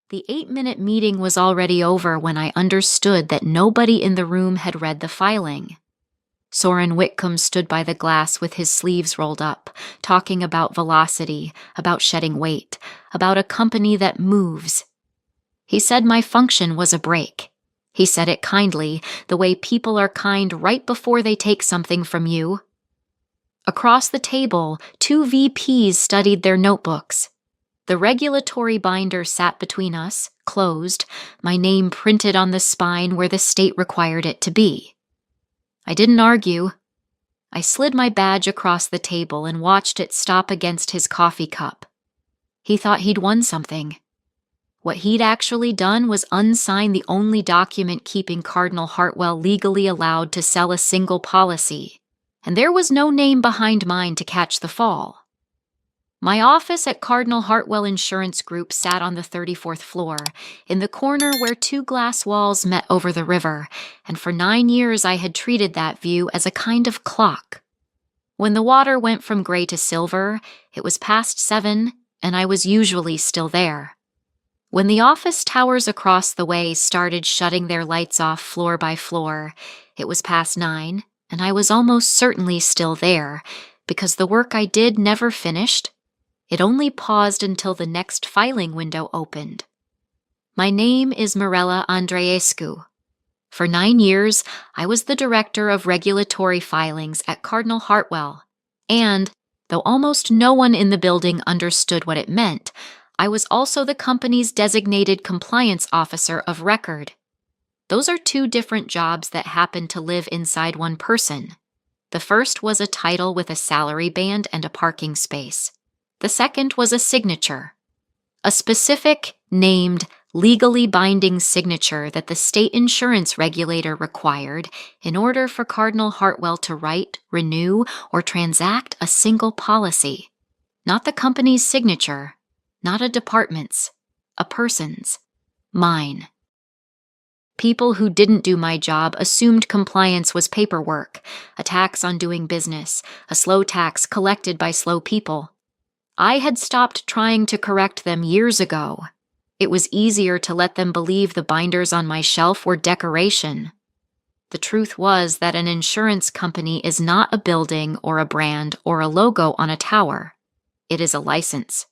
The 8-minute meeting was already over when I understood that nobody in the room had read the filing. Soren Whitcomb stood by the glass with his sleeves rolled up, talking about velocity, about shedding weight, about a company that moves. He said my function was a break. He said it kindly, the way people are kind right before they take something from you. Across the table, 2 VPs studied their notebooks. The regulatory binder sat between us, closed, my name printed on the spine where the state required it to be. I didn't argue. I slid my badge across the table and watched it stop against his coffee cup. He thought he'd won something. What he'd actually done was unsign the only document keeping Cardinal Hartwell legally allowed to sell a single policy, and there was no name behind mine to catch the fall. My office at Cardinal Hartwell Insurance Group sat on the 34th floor, in the corner where 2 glass walls met over the river, and for 9 years I had treated that view as a kind of clock. When the water went from gray to silver, it was past 7, and I was usually still there. When the office towers across the way started shutting their lights off floor by floor, it was past 9, and I was almost certainly still there, because the work I did never finished. It only paused until the next filing window opened. My name is Mirella Andreescu. For 9 years, I was the director of regulatory filings at Cardinal Hartwell, and, though almost no one in the building understood what it meant, I was also the company's designated compliance officer of record. Those are 2 different jobs that happen to live inside one person. The first was a title with a salary band and a parking space. The second was a signature, a specific, named, legally binding signature that the state insurance regulator required in order for Cardinal Hartwell to write, renew, or transact a single policy. Not the company's signature, not a department's, a person's, mine. People who didn't do my job assumed compliance was paperwork, a tax on doing business, a slow tax collected by slow people. I had stopped trying to correct them years ago. It was easier to let them believe the binders on my shelf were decoration. The truth was that an insurance company is not a building or a brand or a logo on a tower. It is a license.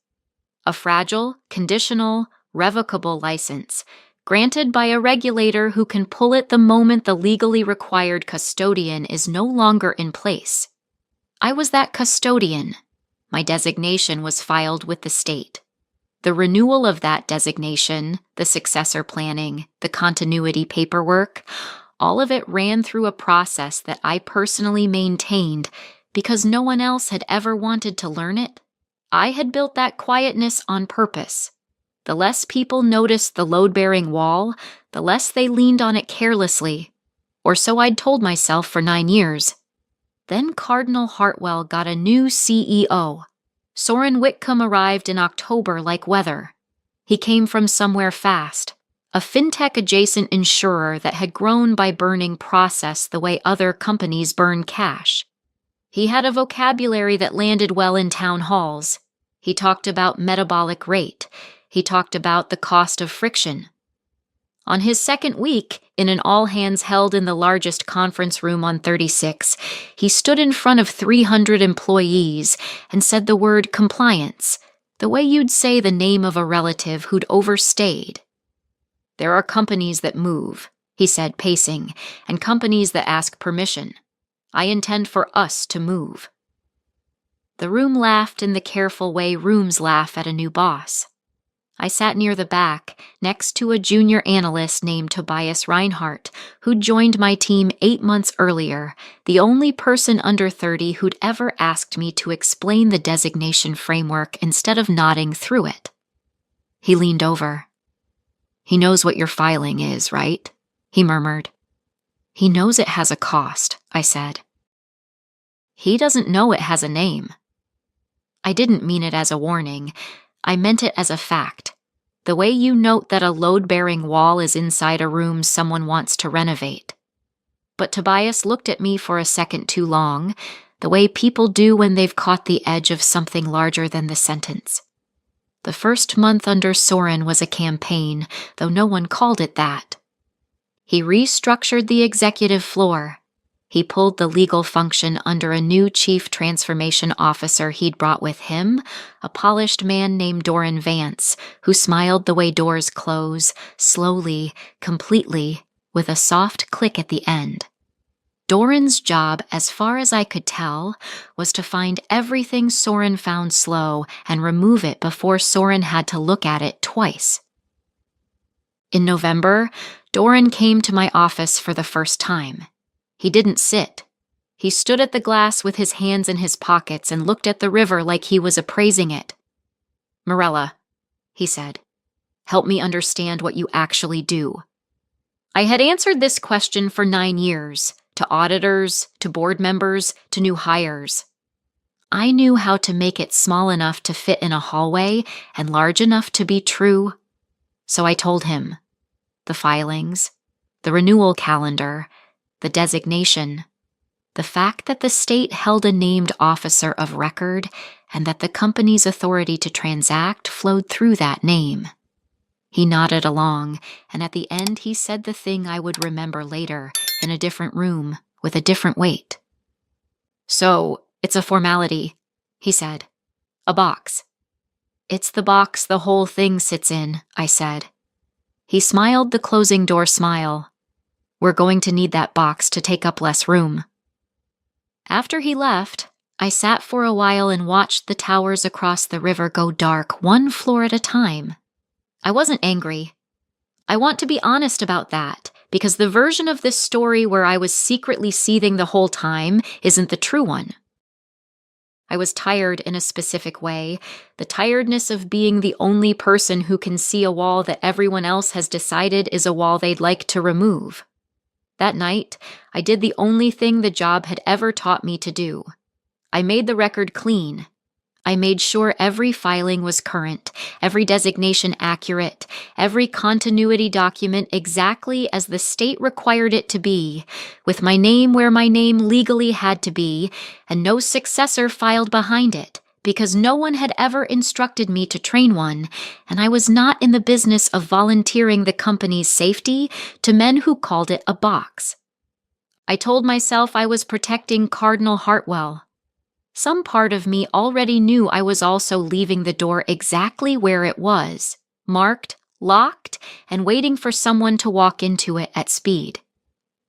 A fragile, conditional, revocable license, granted by a regulator who can pull it the moment the legally required custodian is no longer in place. I was that custodian. My designation was filed with the state. The renewal of that designation, the successor planning, the continuity paperwork, all of it ran through a process that I personally maintained because no one else had ever wanted to learn it. I had built that quietness on purpose. The less people noticed the load-bearing wall, the less they leaned on it carelessly. Or so I'd told myself for 9 years. Then Cardinal Hartwell got a new CEO. Soren Whitcomb arrived in October like weather. He came from somewhere fast, a fintech-adjacent insurer that had grown by burning process the way other companies burn cash. He had a vocabulary that landed well in town halls. He talked about metabolic rate. He talked about the cost of friction. On his second week, in an all-hands held in the largest conference room on 36, he stood in front of 300 employees and said the word compliance, the way you'd say the name of a relative who'd overstayed. There are companies that move, he said, pacing, and companies that ask permission. I intend for us to move. The room laughed in the careful way rooms laugh at a new boss. I sat near the back, next to a junior analyst named Tobias Reinhardt, who'd joined my team 8 months earlier, the only person under 30 who'd ever asked me to explain the designation framework instead of nodding through it. He leaned over. "He knows what your filing is, right?" he murmured. "He knows it has a cost," I said. "He doesn't know it has a name." I didn't mean it as a warning. I meant it as a fact. The way you note that a load-bearing wall is inside a room someone wants to renovate. But Tobias looked at me for a second too long, the way people do when they've caught the edge of something larger than the sentence. The first month under Soren was a campaign, though no one called it that. He restructured the executive floor. He pulled the legal function under a new chief transformation officer he'd brought with him, a polished man named Doran Vance, who smiled the way doors close, slowly, completely, with a soft click at the end. Doran's job, as far as I could tell, was to find everything Soren found slow and remove it before Soren had to look at it twice. In November, Doran came to my office for the first time. He didn't sit. He stood at the glass with his hands in his pockets and looked at the river like he was appraising it. "Morella," he said, "help me understand what you actually do." I had answered this question for 9 years, to auditors, to board members, to new hires. I knew how to make it small enough to fit in a hallway and large enough to be true. So I told him. The filings, the renewal calendar, the designation, the fact that the state held a named officer of record and that the company's authority to transact flowed through that name. He nodded along, and at the end he said the thing I would remember later, in a different room, with a different weight. "So, it's a formality," he said. "A box." "It's the box the whole thing sits in," I said. He smiled the closing door smile. "We're going to need that box to take up less room." After he left, I sat for a while and watched the towers across the river go dark, one floor at a time. I wasn't angry. I want to be honest about that, because the version of this story where I was secretly seething the whole time isn't the true one. I was tired in a specific way, the tiredness of being the only person who can see a wall that everyone else has decided is a wall they'd like to remove. That night, I did the only thing the job had ever taught me to do. I made the record clean. I made sure every filing was current, every designation accurate, every continuity document exactly as the state required it to be, with my name where my name legally had to be, and no successor filed behind it, because no one had ever instructed me to train one, and I was not in the business of volunteering the company's safety to men who called it a box. I told myself I was protecting Cardinal Hartwell. Some part of me already knew I was also leaving the door exactly where it was, marked, locked, and waiting for someone to walk into it at speed.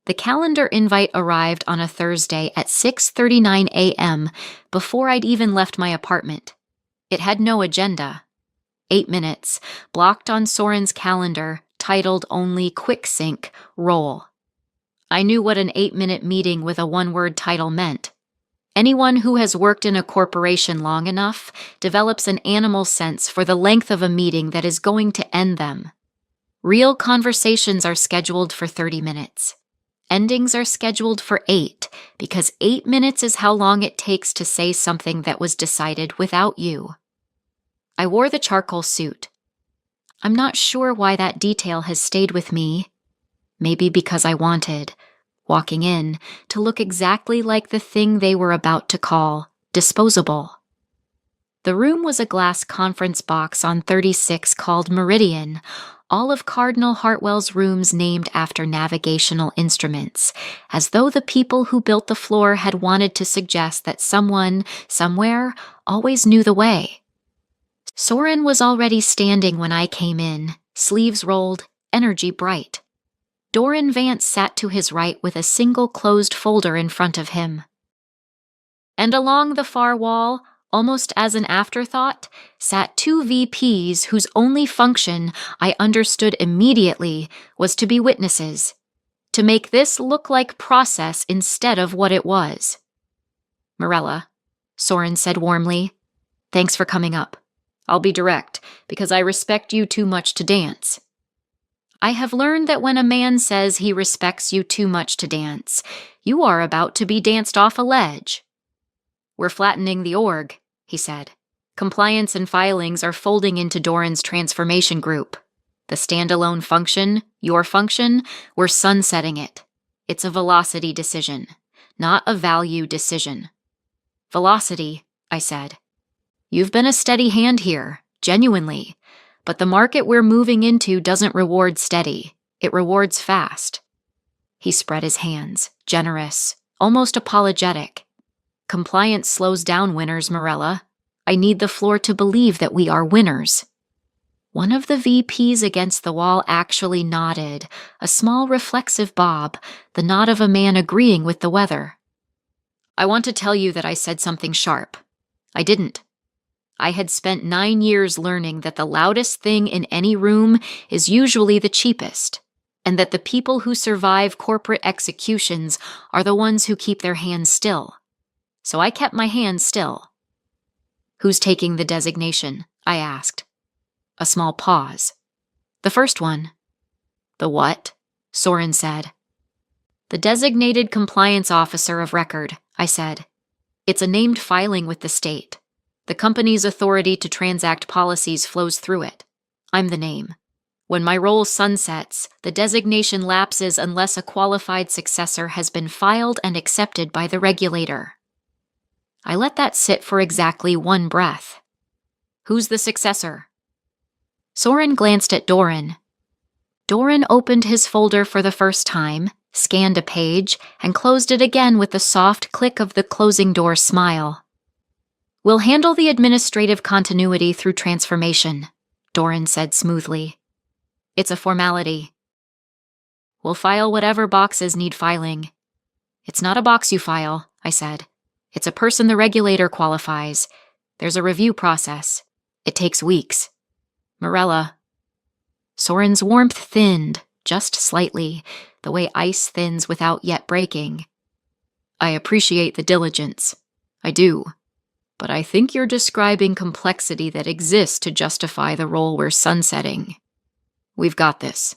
The calendar invite arrived on a Thursday at 6:39 a.m. before I'd even left my apartment. It had no agenda. 8 minutes, blocked on Soren's calendar, titled only Quick Sync, Roll. I knew what an 8-minute meeting with a one-word title meant. Anyone who has worked in a corporation long enough develops an animal sense for the length of a meeting that is going to end them. Real conversations are scheduled for 30 minutes. Endings are scheduled for 8, because 8 minutes is how long it takes to say something that was decided without you. I wore the charcoal suit. I'm not sure why that detail has stayed with me. Maybe because I wanted, walking in, to look exactly like the thing they were about to call disposable. The room was a glass conference box on 36 called Meridian, all of Cardinal Hartwell's rooms named after navigational instruments, as though the people who built the floor had wanted to suggest that someone, somewhere, always knew the way. Soren was already standing when I came in, sleeves rolled, energy bright. Doran Vance sat to his right with a single closed folder in front of him. And along the far wall, almost as an afterthought, sat 2 VPs whose only function, I understood immediately, was to be witnesses, to make this look like process instead of what it was. "Morella," Soren said warmly, "thanks for coming up. I'll be direct, because I respect you too much to dance." I have learned that when a man says he respects you too much to dance, you are about to be danced off a ledge. "We're flattening the org," he said. "Compliance and filings are folding into Doran's transformation group. The standalone function, your function, we're sunsetting it. It's a velocity decision, not a value decision." "Velocity," I said. "You've been a steady hand here. Genuinely. But the market we're moving into doesn't reward steady. It rewards fast. He spread his hands, generous, almost apologetic. Compliance slows down winners, Morella. I need the floor to believe that we are winners. One of the VPs against the wall actually nodded, a small reflexive bob, the nod of a man agreeing with the weather. I want to tell you that I said something sharp. I didn't. I had spent 9 years learning that the loudest thing in any room is usually the cheapest, and that the people who survive corporate executions are the ones who keep their hands still. So I kept my hands still. Who's taking the designation? I asked. A small pause. The first one. The what? Soren said. The designated compliance officer of record, I said. It's a named filing with the state. The company's authority to transact policies flows through it. I'm the name. When my role sunsets, the designation lapses unless a qualified successor has been filed and accepted by the regulator. I let that sit for exactly one breath. Who's the successor? Soren glanced at Doran. Doran opened his folder for the first time, scanned a page, and closed it again with the soft click of the closing door smile. We'll handle the administrative continuity through transformation, Doran said smoothly. It's a formality. We'll file whatever boxes need filing. It's not a box you file, I said. It's a person the regulator qualifies. There's a review process. It takes weeks. Morella. Soren's warmth thinned, just slightly, the way ice thins without yet breaking. I appreciate the diligence. I do. But I think you're describing complexity that exists to justify the role we're sunsetting. We've got this.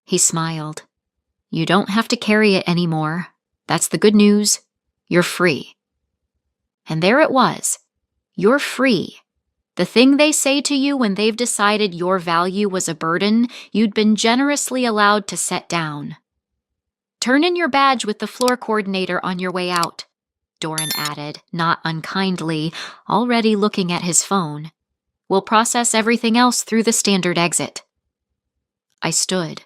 He smiled. You don't have to carry it anymore. That's the good news. You're free. And there it was. You're free. The thing they say to you when they've decided your value was a burden you'd been generously allowed to set down. Turn in your badge with the floor coordinator on your way out, Doran added, not unkindly, already looking at his phone. We'll process everything else through the standard exit. I stood.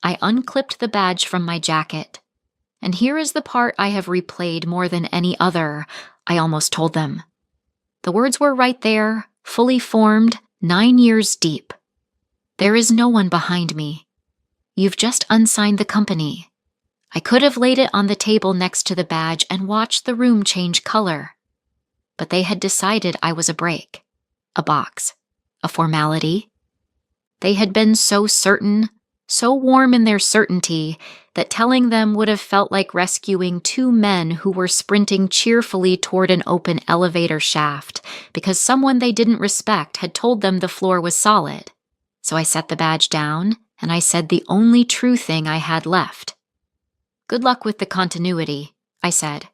I unclipped the badge from my jacket. And here is the part I have replayed more than any other, I almost told them. The words were right there, fully formed, 9 years deep. There is no one behind me. You've just unsigned the company. I could have laid it on the table next to the badge and watched the room change color. But they had decided I was a break, a box, a formality. They had been so certain, so warm in their certainty, that telling them would have felt like rescuing 2 men who were sprinting cheerfully toward an open elevator shaft because someone they didn't respect had told them the floor was solid. So I set the badge down, and I said the only true thing I had left. Good luck with the continuity, I said.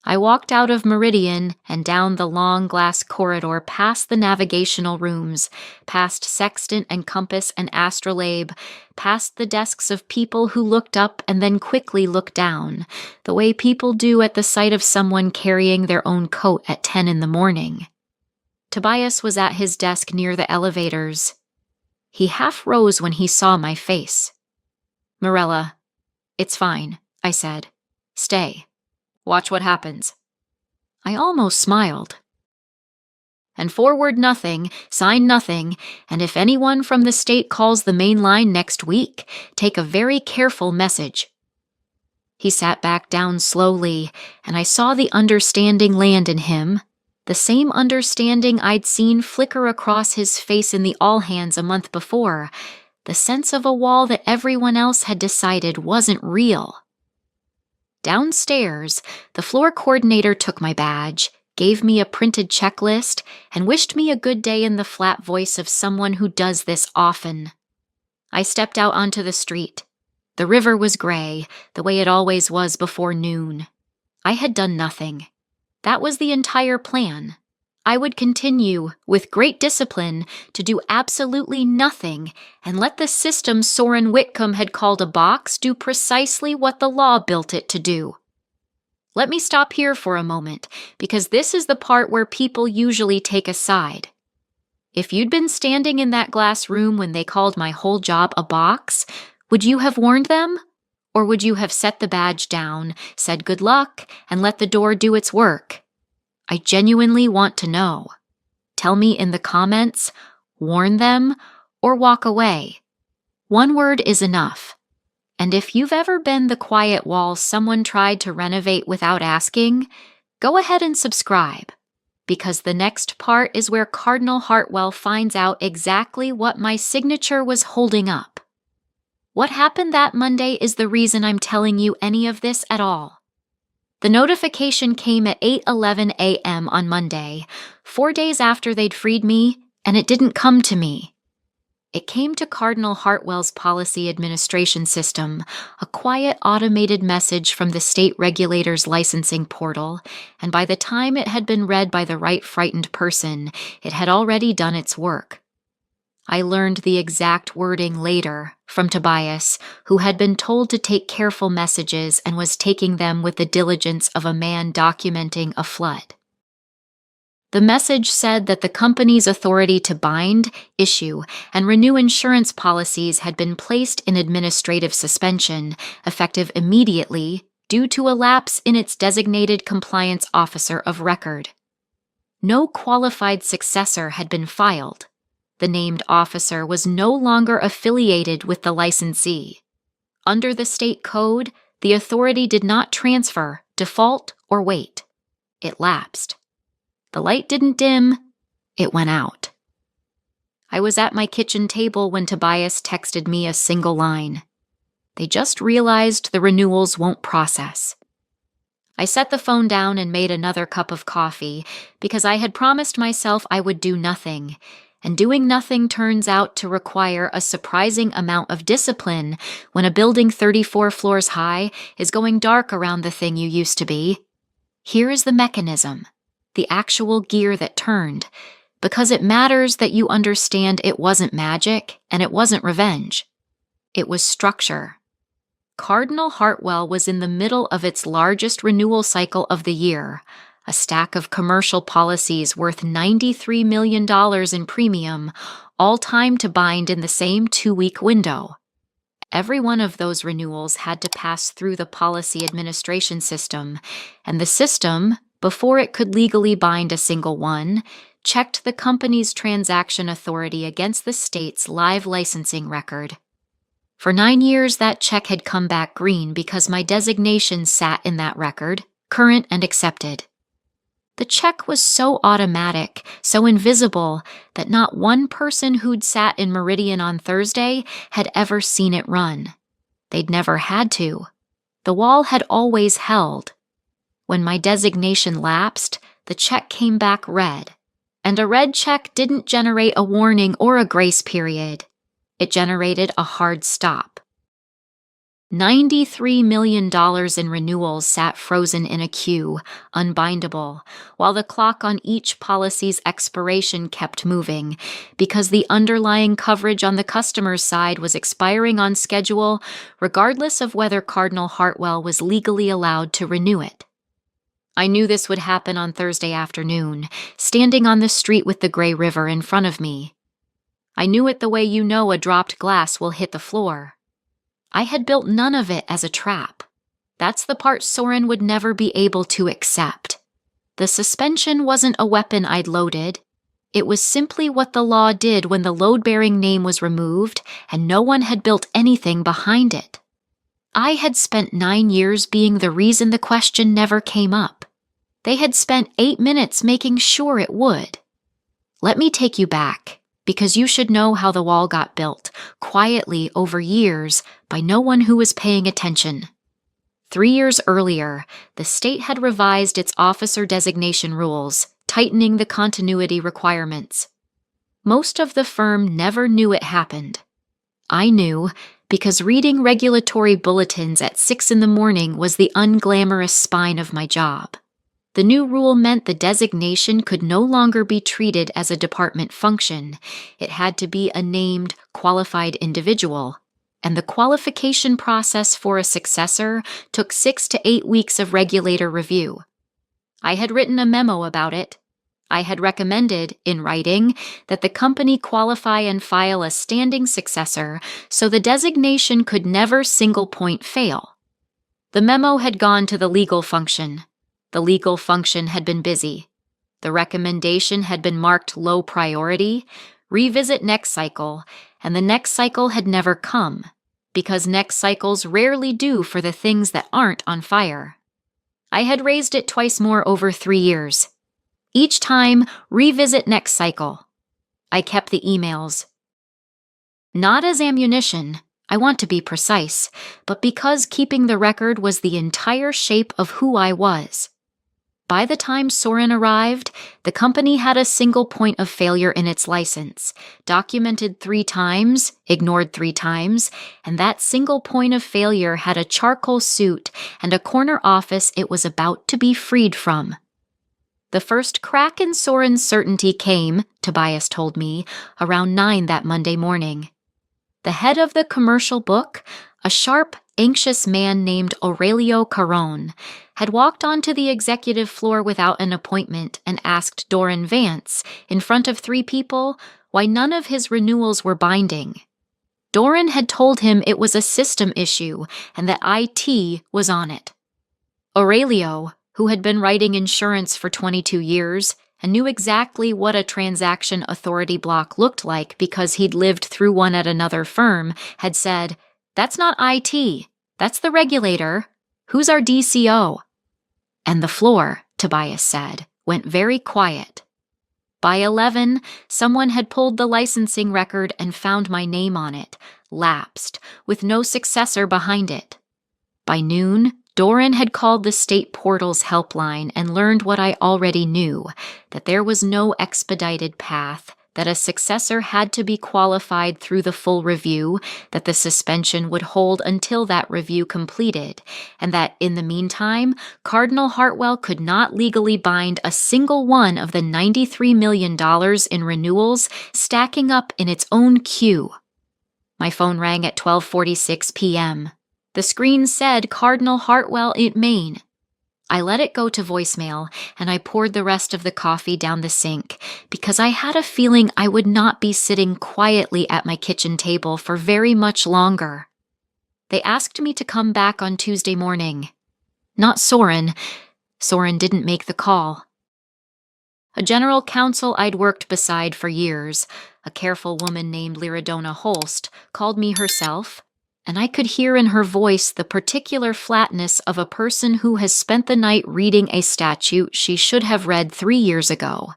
I walked out of Meridian and down the long glass corridor past the navigational rooms, past sextant and compass and astrolabe, past the desks of people who looked up and then quickly looked down, the way people do at the sight of someone carrying their own coat at 10 in the morning. Tobias was at his desk near the elevators. He half rose when he saw my face. Morella, it's fine, I said. Stay. Watch what happens. I almost smiled. And forward nothing, sign nothing, and if anyone from the state calls the main line next week, take a very careful message. He sat back down slowly, and I saw the understanding land in him, the same understanding I'd seen flicker across his face in the all-hands a month before, the sense of a wall that everyone else had decided wasn't real. Downstairs, the floor coordinator took my badge, gave me a printed checklist, and wished me a good day in the flat voice of someone who does this often. I stepped out onto the street. The river was gray, the way it always was before noon. I had done nothing. That was the entire plan. I would continue, with great discipline, to do absolutely nothing and let the system Soren Whitcomb had called a box do precisely what the law built it to do. Let me stop here for a moment, because this is the part where people usually take a side. If you'd been standing in that glass room when they called my whole job a box, would you have warned them? Or would you have set the badge down, said good luck, and let the door do its work? I genuinely want to know. Tell me in the comments, warn them, or walk away. One word is enough. And if you've ever been the quiet wall someone tried to renovate without asking, go ahead and subscribe, because the next part is where Cardinal Hartwell finds out exactly what my signature was holding up. What happened that Monday is the reason I'm telling you any of this at all. The notification came at 8:11 a.m. on Monday, 4 days after they'd freed me, and it didn't come to me. It came to Cardinal Hartwell's policy administration system, a quiet automated message from the state regulator's licensing portal, and by the time it had been read by the right frightened person, it had already done its work. I learned the exact wording later from Tobias, who had been told to take careful messages and was taking them with the diligence of a man documenting a flood. The message said that the company's authority to bind, issue, and renew insurance policies had been placed in administrative suspension, effective immediately, due to a lapse in its designated compliance officer of record. No qualified successor had been filed. The named officer was no longer affiliated with the licensee. Under the state code, the authority did not transfer, default, or wait. It lapsed. The light didn't dim, it went out. I was at my kitchen table when Tobias texted me a single line. They just realized the renewals won't process. I set the phone down and made another cup of coffee because I had promised myself I would do nothing, and doing nothing turns out to require a surprising amount of discipline when a building 34 floors high is going dark around the thing you used to be. Here is the mechanism. The actual gear that turned, because it matters that you understand it wasn't magic and it wasn't revenge. It was structure. Cardinal Hartwell was in the middle of its largest renewal cycle of the year, a stack of commercial policies worth $93 million in premium, all timed to bind in the same 2-week window. Every one of those renewals had to pass through the policy administration system, and the system, before it could legally bind a single one, checked the company's transaction authority against the state's live licensing record. For 9 years, that check had come back green because my designation sat in that record, current and accepted. The check was so automatic, so invisible, that not one person who'd sat in Meridian on Thursday had ever seen it run. They'd never had to. The wall had always held. When my designation lapsed, the check came back red. And a red check didn't generate a warning or a grace period. It generated a hard stop. $93 million in renewals sat frozen in a queue, unbindable, while the clock on each policy's expiration kept moving, because the underlying coverage on the customer's side was expiring on schedule, regardless of whether Cardinal Hartwell was legally allowed to renew it. I knew this would happen on Thursday afternoon, standing on the street with the Gray River in front of me. I knew it the way you know a dropped glass will hit the floor. I had built none of it as a trap. That's the part Soren would never be able to accept. The suspension wasn't a weapon I'd loaded. It was simply what the law did when the load-bearing name was removed and no one had built anything behind it. I had spent 9 years being the reason the question never came up. They had spent 8 minutes making sure it would. Let me take you back, because you should know how the wall got built, quietly over years, by no one who was paying attention. 3 years earlier, the state had revised its officer designation rules, tightening the continuity requirements. Most of the firm never knew it happened. I knew, because reading regulatory bulletins at 6 in the morning was the unglamorous spine of my job. The new rule meant the designation could no longer be treated as a department function. It had to be a named, qualified individual, and the qualification process for a successor took 6 to 8 weeks of regulator review. I had written a memo about it. I had recommended, in writing, that the company qualify and file a standing successor so the designation could never single point fail. The memo had gone to the legal function. The legal function had been busy. The recommendation had been marked low priority, revisit next cycle, and the next cycle had never come, because next cycles rarely do for the things that aren't on fire. I had raised it twice more over 3 years. Each time, revisit next cycle. I kept the emails. Not as ammunition, I want to be precise, but because keeping the record was the entire shape of who I was. By the time Soren arrived, the company had a single point of failure in its license, documented 3 times, ignored 3 times, and that single point of failure had a charcoal suit and a corner office it was about to be freed from. The first crack in Soren's certainty came, Tobias told me, around 9 that Monday morning. The head of the commercial book, a sharp, anxious man named Aurelio Caron, had walked onto the executive floor without an appointment and asked Doran Vance, in front of 3 people, why none of his renewals were binding. Doran had told him it was a system issue and that IT was on it. Aurelio, who had been writing insurance for 22 years and knew exactly what a transaction authority block looked like because he'd lived through one at another firm, had said, "That's not IT, that's the regulator. Who's our DCO?" And the floor, Tobias said, went very quiet. By 11, someone had pulled the licensing record and found my name on it, lapsed, with no successor behind it. By noon, Doran had called the state portal's helpline and learned what I already knew, that there was no expedited path, that a successor had to be qualified through the full review, that the suspension would hold until that review completed, and that, in the meantime, Cardinal Hartwell could not legally bind a single one of the $93 million in renewals stacking up in its own queue. My phone rang at 12:46 p.m. The screen said Cardinal Hartwell in Maine. I let it go to voicemail, and I poured the rest of the coffee down the sink because I had a feeling I would not be sitting quietly at my kitchen table for very much longer. They asked me to come back on Tuesday morning. Not Soren. Soren didn't make the call. A general counsel I'd worked beside for years, a careful woman named Lyridona Holst, called me herself, and I could hear in her voice the particular flatness of a person who has spent the night reading a statute she should have read 3 years ago.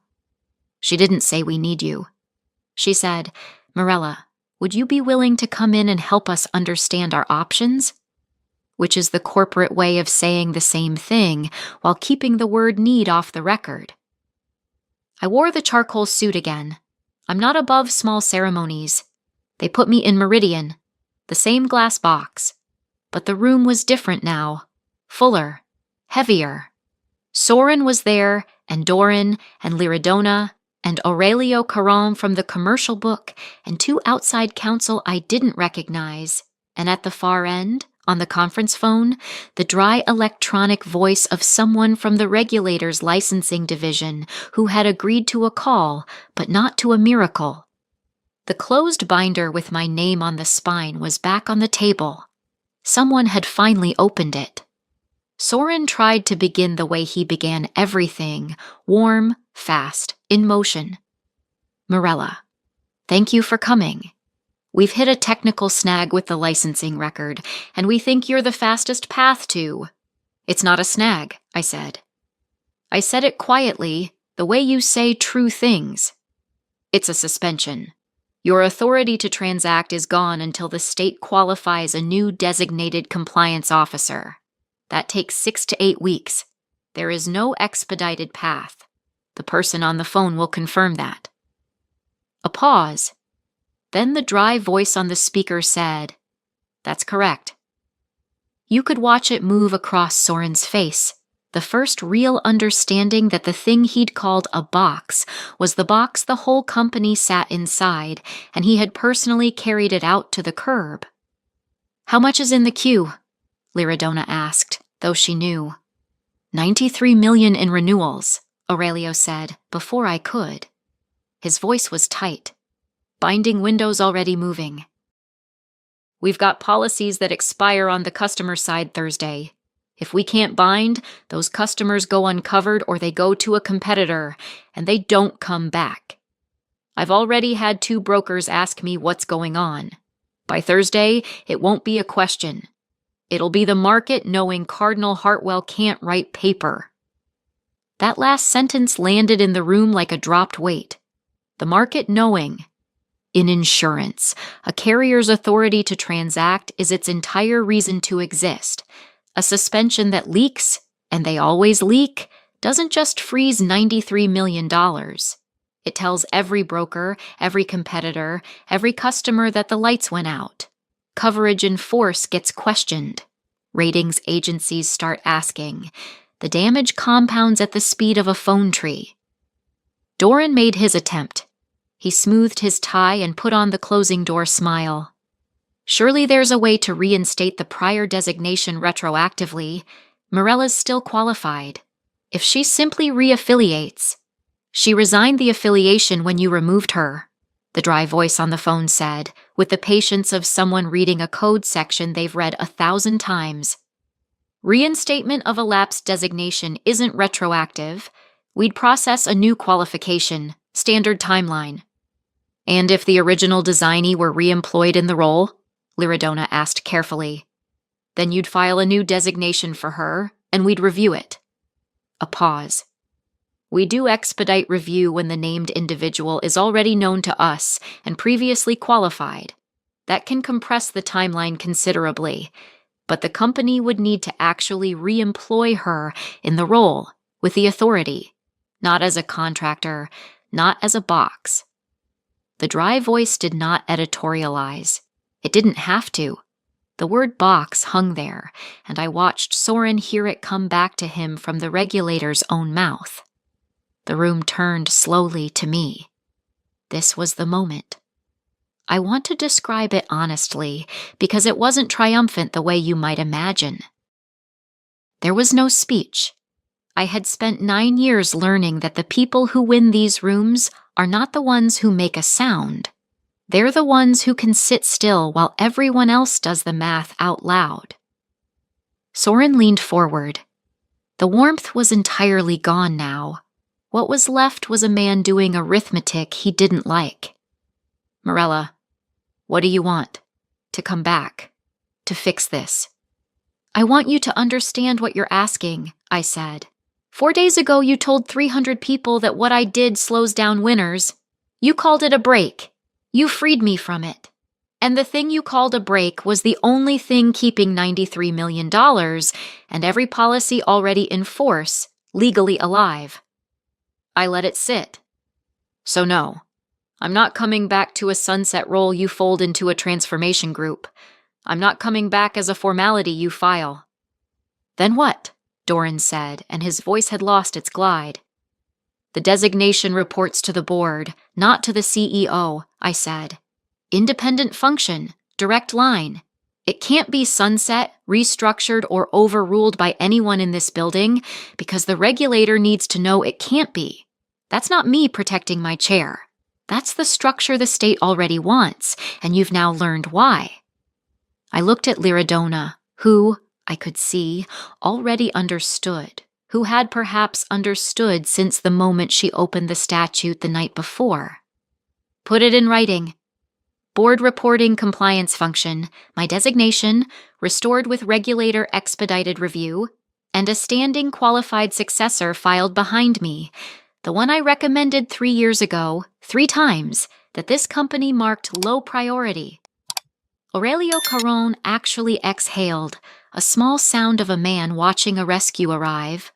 She didn't say, "We need you." She said, "Morella, would you be willing to come in and help us understand our options?" Which is the corporate way of saying the same thing while keeping the word need off the record. I wore the charcoal suit again. I'm not above small ceremonies. They put me in Meridian, the same glass box, but the room was different now, fuller, heavier. Soren was there, and Doran, and Lyridona, and Aurelio Caron from the commercial book, and 2 outside counsel I didn't recognize, and at the far end, on the conference phone, the dry electronic voice of someone from the regulator's licensing division who had agreed to a call, but not to a miracle. The closed binder with my name on the spine was back on the table. Someone had finally opened it. Soren tried to begin the way he began everything, warm, fast, in motion. "Morella, thank you for coming. We've hit a technical snag with the licensing record, and we think you're the fastest path to—" "It's not a snag," I said. I said it quietly, the way you say true things. "It's a suspension. Your authority to transact is gone until the state qualifies a new designated compliance officer. That takes 6 to 8 weeks. There is no expedited path. The person on the phone will confirm that." A pause. Then the dry voice on the speaker said, "That's correct." You could watch it move across Soren's face, the first real understanding that the thing he'd called a box was the box the whole company sat inside, and he had personally carried it out to the curb. "How much is in the queue?" Lyridona asked, though she knew. 93 million in renewals, Aurelio said, before I could. His voice was tight. Binding windows already moving. We've got policies that expire on the customer side Thursday. If we can't bind, those customers go uncovered or they go to a competitor, and they don't come back. I've already had 2 brokers ask me what's going on. By Thursday, it won't be a question. It'll be the market knowing Cardinal Hartwell can't write paper. That last sentence landed in the room like a dropped weight. The market knowing. In insurance, a carrier's authority to transact is its entire reason to exist. A suspension that leaks, and they always leak, doesn't just freeze $93 million. It tells every broker, every competitor, every customer that the lights went out. Coverage in force gets questioned. Ratings agencies start asking. The damage compounds at the speed of a phone tree. Doran made his attempt. He smoothed his tie and put on the closing door smile. Surely there's a way to reinstate the prior designation retroactively. Morella's still qualified. If she simply reaffiliates. She resigned the affiliation when you removed her, the dry voice on the phone said, with the patience of someone reading a code section they've read 1,000 times. Reinstatement of a lapsed designation isn't retroactive. We'd process a new qualification, standard timeline. And if the original designee were reemployed in the role? Liridona asked carefully. Then you'd file a new designation for her, and we'd review it. A pause. We do expedite review when the named individual is already known to us and previously qualified. That can compress the timeline considerably, but the company would need to actually reemploy her in the role with the authority, not as a contractor, not as a box. The dry voice did not editorialize. It didn't have to. The word box hung there, and I watched Soren hear it come back to him from the regulator's own mouth. The room turned slowly to me. This was the moment. I want to describe it honestly, because it wasn't triumphant the way you might imagine. There was no speech. I had spent 9 years learning that the people who win these rooms are not the ones who make a sound. They're the ones who can sit still while everyone else does the math out loud. Soren leaned forward. The warmth was entirely gone now. What was left was a man doing arithmetic he didn't like. Morella, what do you want? To come back. To fix this. I want you to understand what you're asking, I said. 4 days ago you told 300 people that what I did slows down winners. You called it a break. You freed me from it. And the thing you called a break was the only thing keeping $93 million and every policy already in force, legally alive. I let it sit. So no, I'm not coming back to a sunset role you fold into a transformation group. I'm not coming back as a formality you file. Then what? Doran said, and his voice had lost its glide. The designation reports to the board, not to the CEO, I said. Independent function, direct line. It can't be sunset, restructured, or overruled by anyone in this building because the regulator needs to know it can't be. That's not me protecting my chair. That's the structure the state already wants, and you've now learned why. I looked at Liridona, who, I could see, already understood, who had perhaps understood since the moment she opened the statute the night before. Put it in writing. Board reporting compliance function, my designation, restored with regulator expedited review, and a standing qualified successor filed behind me, the one I recommended 3 years ago, 3 times, that this company marked low priority. Aurelio Caron actually exhaled, a small sound of a man watching a rescue arrive.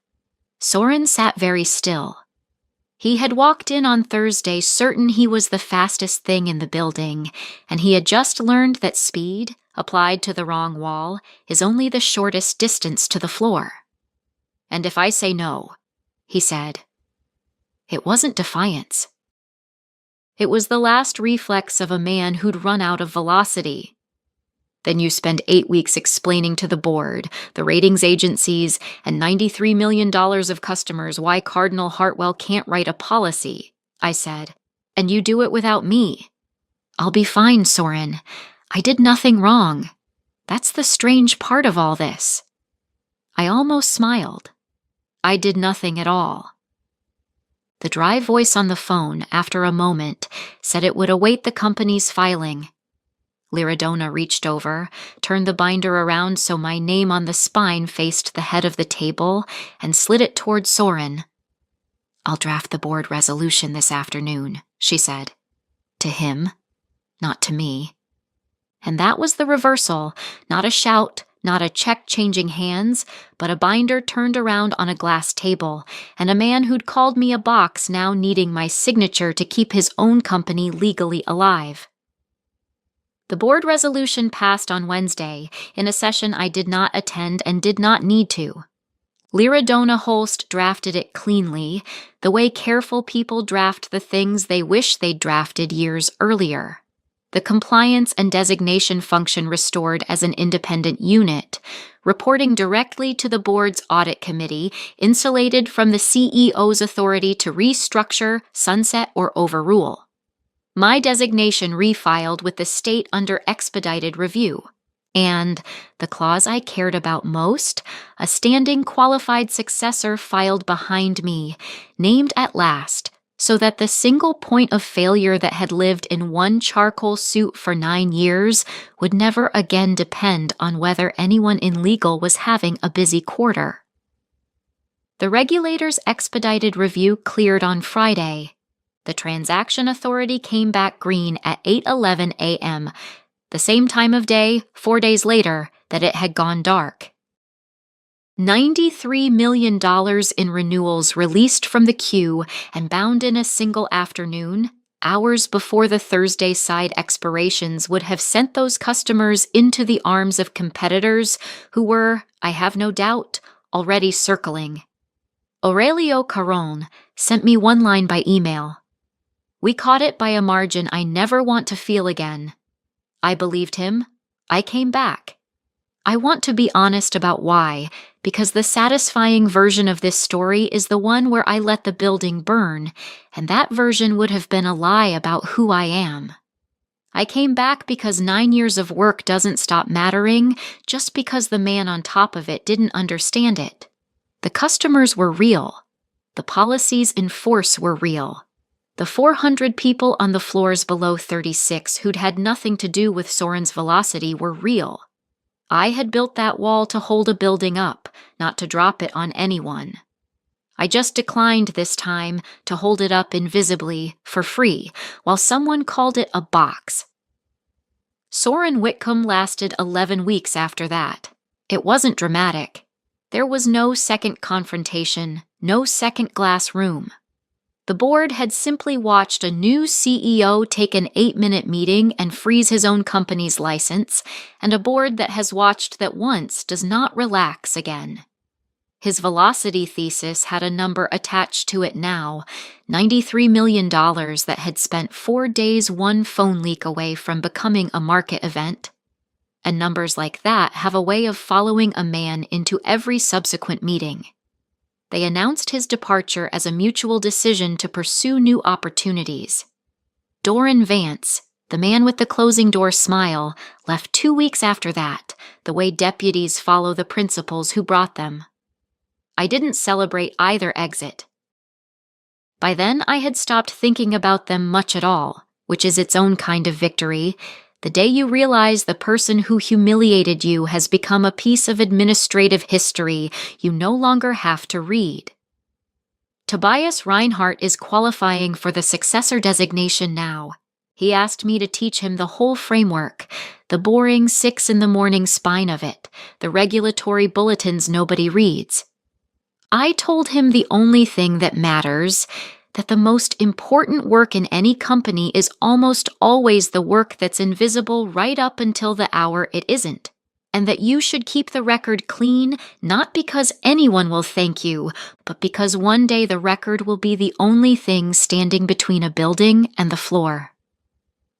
Soren sat very still. He had walked in on Thursday certain he was the fastest thing in the building, and he had just learned that speed, applied to the wrong wall, is only the shortest distance to the floor. And if I say no, he said. It wasn't defiance. It was the last reflex of a man who'd run out of velocity. Then you spend 8 weeks explaining to the board, the ratings agencies, and $93 million of customers why Cardinal Hartwell can't write a policy, I said. And you do it without me. I'll be fine, Soren. I did nothing wrong. That's the strange part of all this. I almost smiled. I did nothing at all. The dry voice on the phone, after a moment, said it would await the company's filing. Liridona reached over, turned the binder around so my name on the spine faced the head of the table, and slid it toward Soren. I'll draft the board resolution this afternoon, she said. To him, not to me. And that was the reversal, not a shout, not a check changing hands, but a binder turned around on a glass table, and a man who'd called me a box now needing my signature to keep his own company legally alive. The board resolution passed on Wednesday, in a session I did not attend and did not need to. Liridona Holst drafted it cleanly, the way careful people draft the things they wish they'd drafted years earlier. The compliance and designation function restored as an independent unit, reporting directly to the board's audit committee, insulated from the CEO's authority to restructure, sunset, or overrule. My designation refiled with the state under expedited review. And, the clause I cared about most, a standing qualified successor filed behind me, named at last, so that the single point of failure that had lived in one charcoal suit for 9 years would never again depend on whether anyone in legal was having a busy quarter. The regulator's expedited review cleared on Friday. The transaction authority came back green at 8:11 a.m., the same time of day, 4 days later, that it had gone dark. $93 million in renewals released from the queue and bound in a single afternoon, hours before the Thursday side expirations would have sent those customers into the arms of competitors who were, I have no doubt, already circling. Aurelio Caron sent me one line by email. We caught it by a margin I never want to feel again. I believed him. I came back. I want to be honest about why, because the satisfying version of this story is the one where I let the building burn, and that version would have been a lie about who I am. I came back because 9 years of work doesn't stop mattering just because the man on top of it didn't understand it. The customers were real. The policies in force were real. The 400 people on the floors below 36 who'd had nothing to do with Soren's velocity were real. I had built that wall to hold a building up, not to drop it on anyone. I just declined this time to hold it up invisibly, for free, while someone called it a box. Soren Whitcomb lasted 11 weeks after that. It wasn't dramatic. There was no second confrontation, no second glass room. The board had simply watched a new CEO take an 8-minute meeting and freeze his own company's license, and a board that has watched that once does not relax again. His velocity thesis had a number attached to it now, $93 million that had spent 4 days one phone leak away from becoming a market event. And numbers like that have a way of following a man into every subsequent meeting. They announced his departure as a mutual decision to pursue new opportunities. Doran Vance, the man with the closing door smile, left 2 weeks after that, the way deputies follow the principals who brought them. I didn't celebrate either exit. By then, I had stopped thinking about them much at all, which is its own kind of victory. The day you realize the person who humiliated you has become a piece of administrative history you no longer have to read. Tobias Reinhardt is qualifying for the successor designation now. He asked me to teach him the whole framework, the boring 6 a.m. spine of it, the regulatory bulletins nobody reads. I told him the only thing that matters, that the most important work in any company is almost always the work that's invisible right up until the hour it isn't, and that you should keep the record clean not because anyone will thank you, but because one day the record will be the only thing standing between a building and the floor.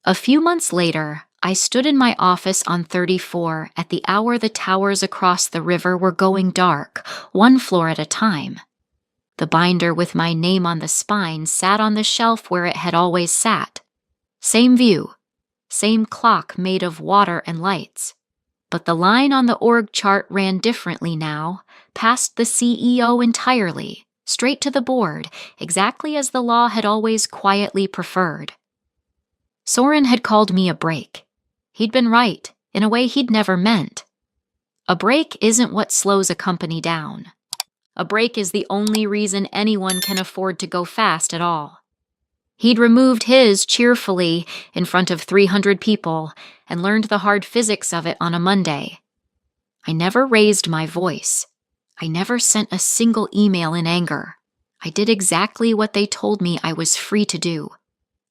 A few months later, I stood in my office on 34 at the hour the towers across the river were going dark, one floor at a time. The binder with my name on the spine sat on the shelf where it had always sat. Same view, same clock made of water and lights. But the line on the org chart ran differently now, past the CEO entirely, straight to the board, exactly as the law had always quietly preferred. Soren had called me a break. He'd been right, in a way he'd never meant. A break isn't what slows a company down. A break is the only reason anyone can afford to go fast at all. He'd removed his cheerfully in front of 300 people and learned the hard physics of it on a Monday. I never raised my voice. I never sent a single email in anger. I did exactly what they told me I was free to do.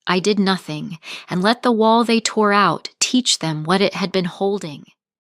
I did nothing and let the wall they tore out teach them what it had been holding.